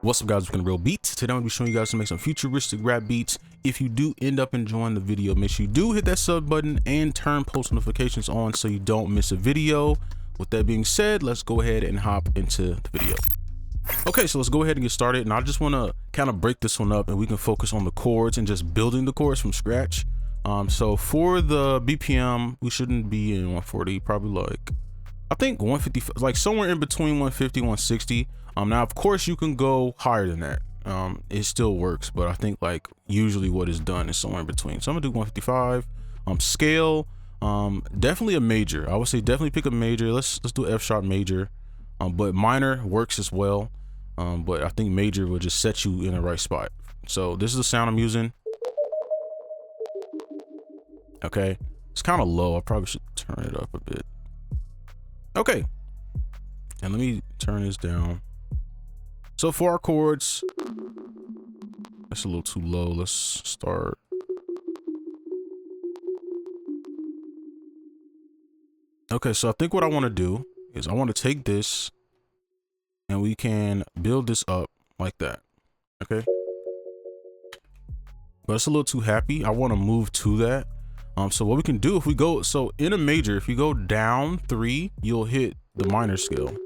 What's up, guys? Welcome to Real Beats. Today I'm gonna be showing you guys how to make some futuristic rap beats. If you do end up enjoying the video, make sure you do hit that sub button and turn post notifications on so you don't miss a video. With that being said, let's go ahead and hop into the video. Okay, so let's go ahead and get started. And I just want to kind of break this one up and we can focus on the chords and just building the chords from scratch. So for the BPM, we shouldn't be in 140, probably like, I think 150, like somewhere in between 150, 160. Now, of course, you can go higher than that. It still works, but I think like usually what is done is somewhere in between. So I'm gonna do 155. Scale, definitely a major. I would say definitely pick a major. Let's do F sharp major. But minor works as well. But I think major will just set you in the right spot. So this is the sound I'm using. Okay, it's kind of low. I probably should turn it up a bit. Okay, and let me turn this down. So for our chords, that's a little too low. Let's start. Okay, so I think what I want to do is I want to take this and we can build this up like that. Okay, but it's a little too happy. I want to move to that. So what we can do if we go, so in a major, if you go down 3, you'll hit the minor scale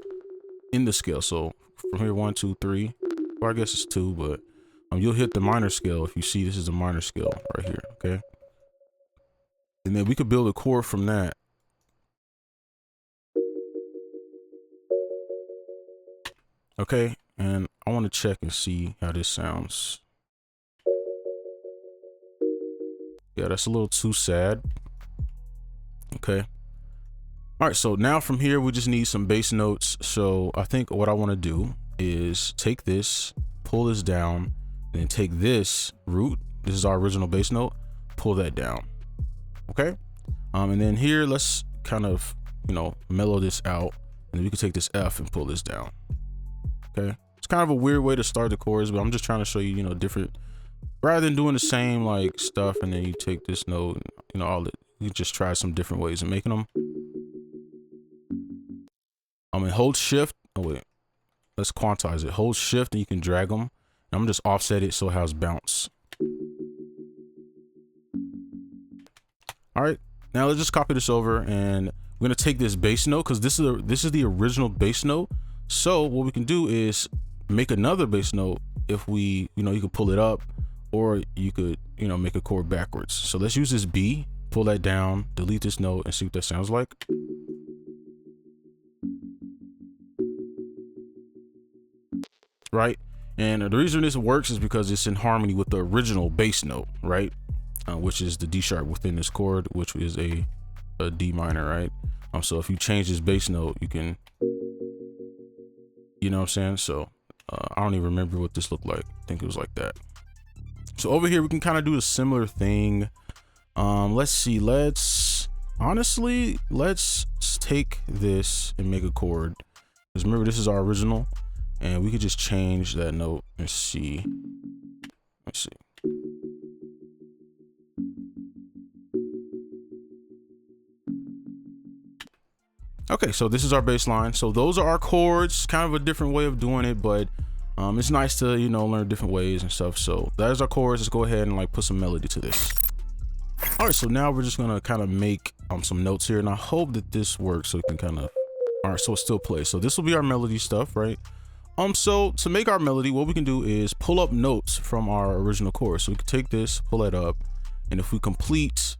in the scale. So from here, 1, 2, 3, or I guess it's 2, but you'll hit the minor scale. If you see, this is a minor scale right here. Okay, and then we could build a chord from that. Okay, and I want to check and see how this sounds. Yeah, that's a little too sad. Okay. All right, so now from here, we just need some bass notes. So I think what I want to do is take this, pull this down, and then take this root. This is our original bass note. Pull that down. Okay. And then here, let's kind of, mellow this out. And then we can take this F and pull this down. Okay. It's kind of a weird way to start the chords, but I'm just trying to show you, different, rather than doing the same like stuff and then you take this note, and, all it, you just try some different ways of making them. And hold shift. Oh wait, let's quantize it. Hold shift and you can drag them. And I'm gonna just offset it so it has bounce. All right, now let's just copy this over and we're gonna take this bass note because this is the original bass note. So what we can do is make another bass note. If we, you can pull it up, or you could, make a chord backwards. So let's use this B, pull that down, delete this note, and see what that sounds like. Right, and the reason this works is because it's in harmony with the original bass note, right? Which is the D sharp within this chord, which is a D minor, right? So if you change this bass note, you can, you know what I'm saying? So I don't even remember what this looked like. I think it was like that. So over here, we can kind of do a similar thing. Let's see, let's take this and make a chord. Because remember, this is our original. And we could just change that note and see. Let's see. Okay, so this is our bass line. So those are our chords, kind of a different way of doing it, but it's nice to, learn different ways and stuff. So that is our chords. Let's go ahead and like put some melody to this. All right, so now we're just gonna kind of make some notes here, and I hope that this works so we can kind of, all right, so it still plays. So this will be our melody stuff, right? So to make our melody, what we can do is pull up notes from our original chord. So we can take this, pull that up, and if we complete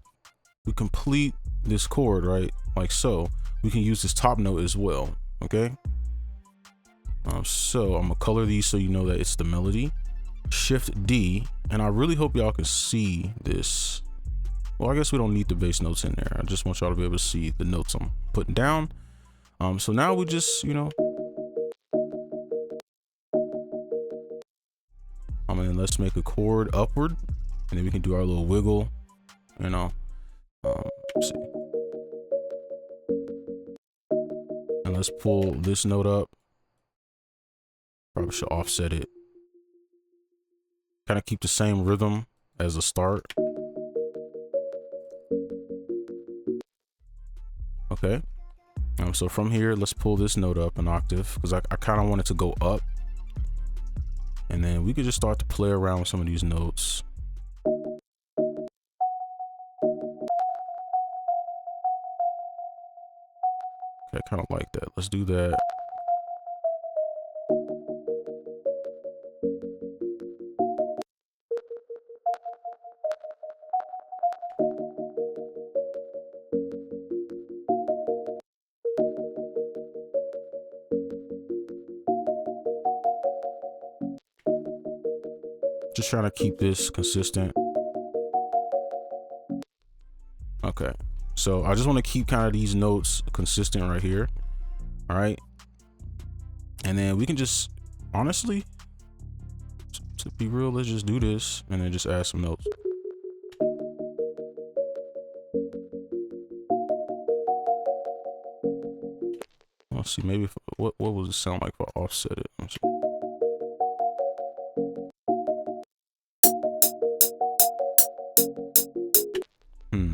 this chord, right, like so, we can use this top note as well. Okay. So I'm gonna color these so you know that it's the melody. Shift D, and I really hope y'all can see this. Well, I guess we don't need the bass notes in there. I just want y'all to be able to see the notes I'm putting down. So now we just, and let's make a chord upward, and then we can do our little wiggle, let's see. And let's pull this note up. Probably should offset it. Kind of keep the same rhythm as a start. Okay. So from here, let's pull this note up an octave because I kind of want it to go up. And then we could just start to play around with some of these notes. Okay, I kind of like that. Let's do that. Just trying to keep this consistent. Okay, so I just want to keep kind of these notes consistent right here. All right, and then we can just, honestly, to be real, let's just do this and then just add some notes. Let's see, maybe if, what would it sound like if I offset it? Let's see.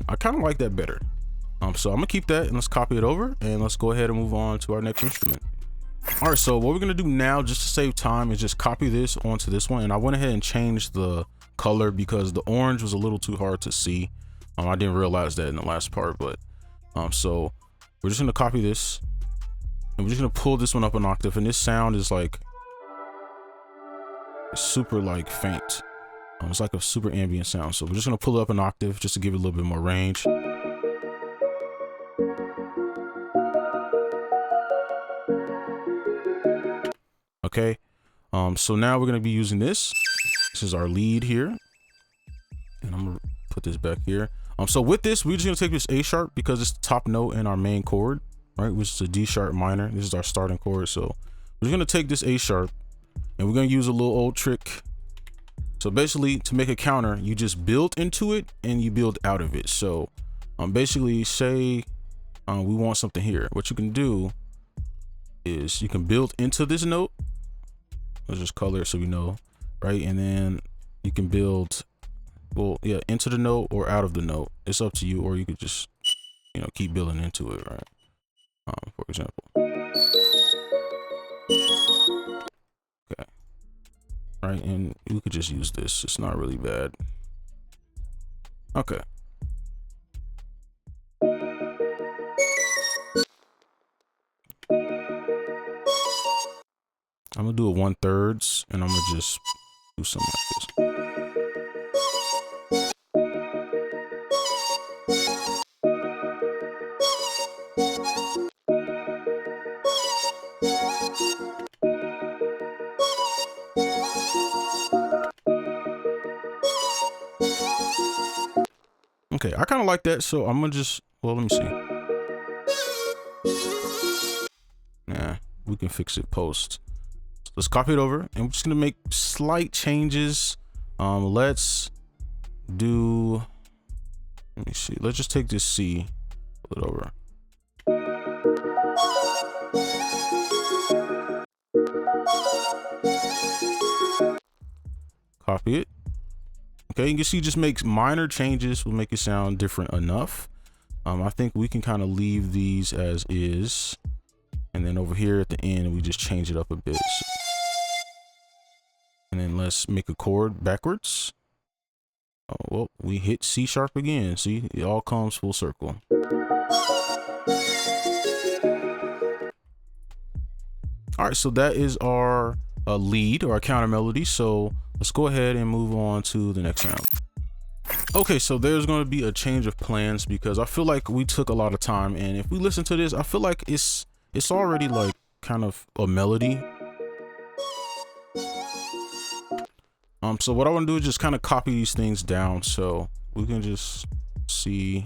I kind of like that better. So I'm gonna keep that and let's copy it over and let's go ahead and move on to our next instrument. All right, so what we're gonna do now, just to save time, is just copy this onto this one. And I went ahead and changed the color because the orange was a little too hard to see. I didn't realize that in the last part, but so we're just gonna copy this and we're just gonna pull this one up an octave. And this sound is like super like faint. It's like a super ambient sound. So we're just gonna pull it up an octave just to give it a little bit more range. Okay, so now we're gonna be using this. This is our lead here, and I'm gonna put this back here. So with this, we're just gonna take this A sharp because it's the top note in our main chord, right? Which is a D sharp minor. This is our starting chord. So we're just gonna take this A sharp, and we're gonna use a little old trick. So basically, to make a counter, you just build into it and you build out of it. So basically, say we want something here. What you can do is you can build into this note. Let's just color it so we know, right? And then you can build, well, yeah, into the note or out of the note. It's up to you, or you could just, you know, keep building into it, right? For example. Okay. Right, and you could just use this. It's not really bad. Okay. I'm gonna do a 1/3, and I'm gonna just do something like this. Okay, I kind of like that, so I'm gonna just, well, let me see. Nah, we can fix it post. So let's copy it over, and we're just gonna make slight changes. Let's do, let me see. Let's just take this C, pull it over. Copy it. Okay, you can see just makes minor changes will make it sound different enough. I think we can kind of leave these as is, and then over here at the end we just change it up a bit. And then let's make a chord backwards. Oh, well, we hit C sharp again. See, it all comes full circle. All right, so that is our lead or our counter melody. So let's go ahead and move on to the next sound. Okay, so there's going to be a change of plans because I feel like we took a lot of time, and if we listen to this, I feel like it's already like kind of a melody. So what I want to do is just kind of copy these things down so we can just see.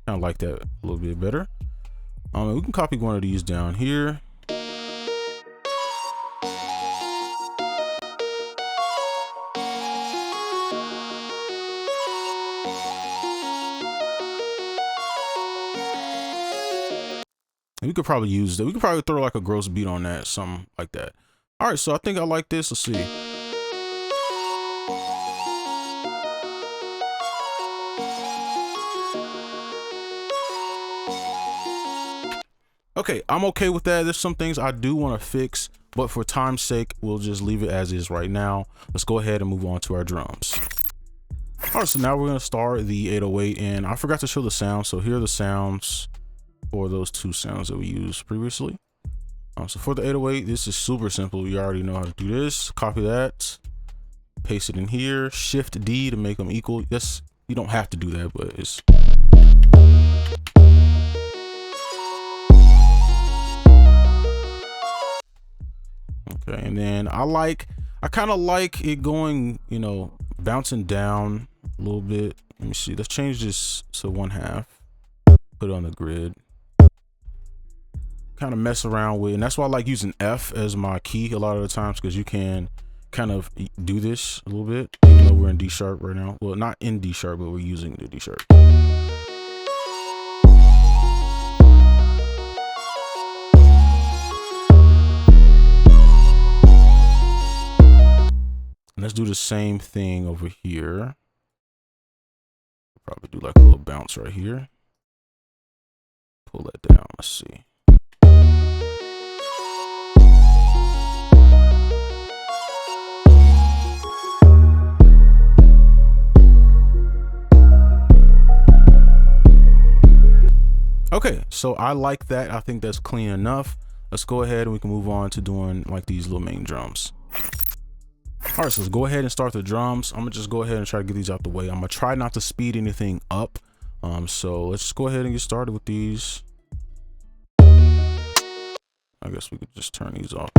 Kind of like that a little bit better. We can copy one of these down here. And we could probably use that. We could probably throw like a gross beat on that, something like that. All right, so I think I like this. Let's see. Okay, I'm okay with that. There's some things I do want to fix, but for time's sake, we'll just leave it as is right now. Let's go ahead and move on to our drums. All right, so now we're gonna start the 808, and I forgot to show the sounds. So here are the sounds for those two sounds that we used previously. So for the 808, this is super simple. You already know how to do this. Copy that, paste it in here, Shift D to make them equal. Yes, you don't have to do that, but it's okay. And then I kind of like it going, you know, bouncing down a little bit. Let me see. Let's change this to 1/2. Put it on the grid. Kind of mess around with, and that's why I like using F as my key a lot of the times, because you can kind of do this a little bit, even though we're in D sharp right now. Well, not in D sharp, but we're using the D sharp. And let's do the same thing over here. Probably do like a little bounce right here. Pull that down. Let's see. Okay, so I like that. I think that's clean enough. Let's go ahead and we can move on to doing like these little main drums. All right, so let's go ahead and start the drums. I'm gonna just go ahead and try to get these out the way. I'm gonna try not to speed anything up. So let's just go ahead and get started with these. I guess we could just turn these off.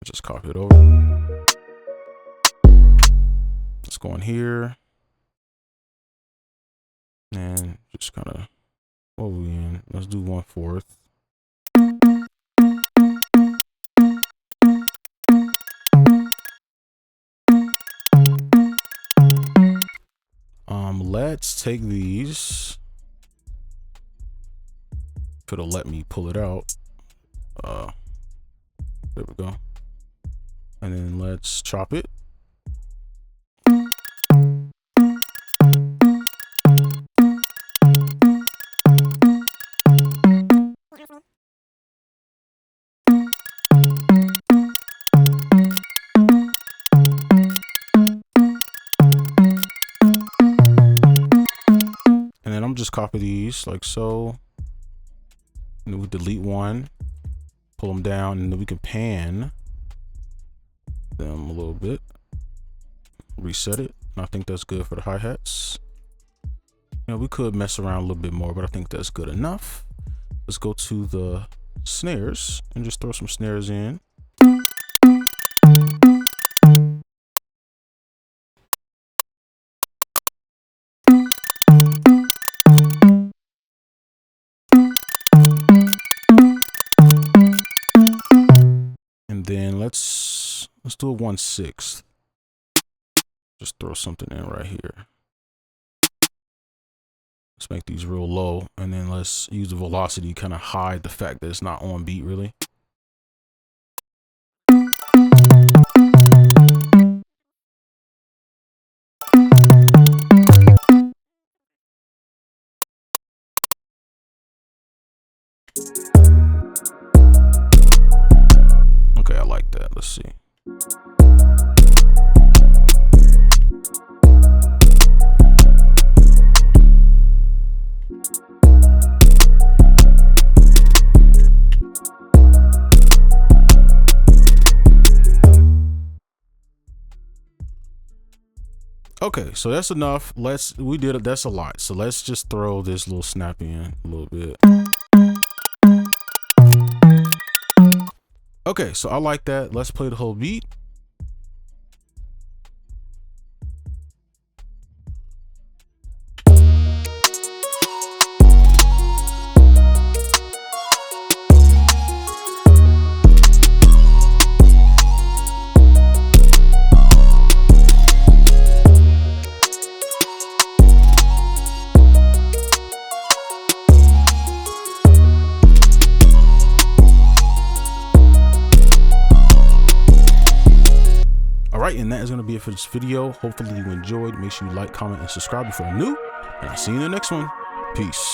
Just copy it over. Let's go in here and just kind of, what are we in? Let's do 1/4. Let's take these. If it'll let me pull it out. There we go. And then let's chop it. And then I'm just copy these like so. And then we delete one, pull them down, and then we can pan them a little bit, reset it. And I think that's good for the hi-hats. You know, we could mess around a little bit more, but I think that's good enough. Let's go to the snares and just throw some snares in. And then let's do a 1/6. Just throw something in right here. Let's make these real low, and then let's use the velocity, kind of hide the fact that it's not on beat really. Okay, I like that. Let's see. Okay, so that's enough. We did it. That's a lot. So let's just throw this little snap in a little bit. Okay, so I like that. Let's play the whole beat. right, and that is going to be it for this video. Hopefully you enjoyed. Make sure you like, comment, and subscribe if you're new, and I'll see you in the next one. Peace.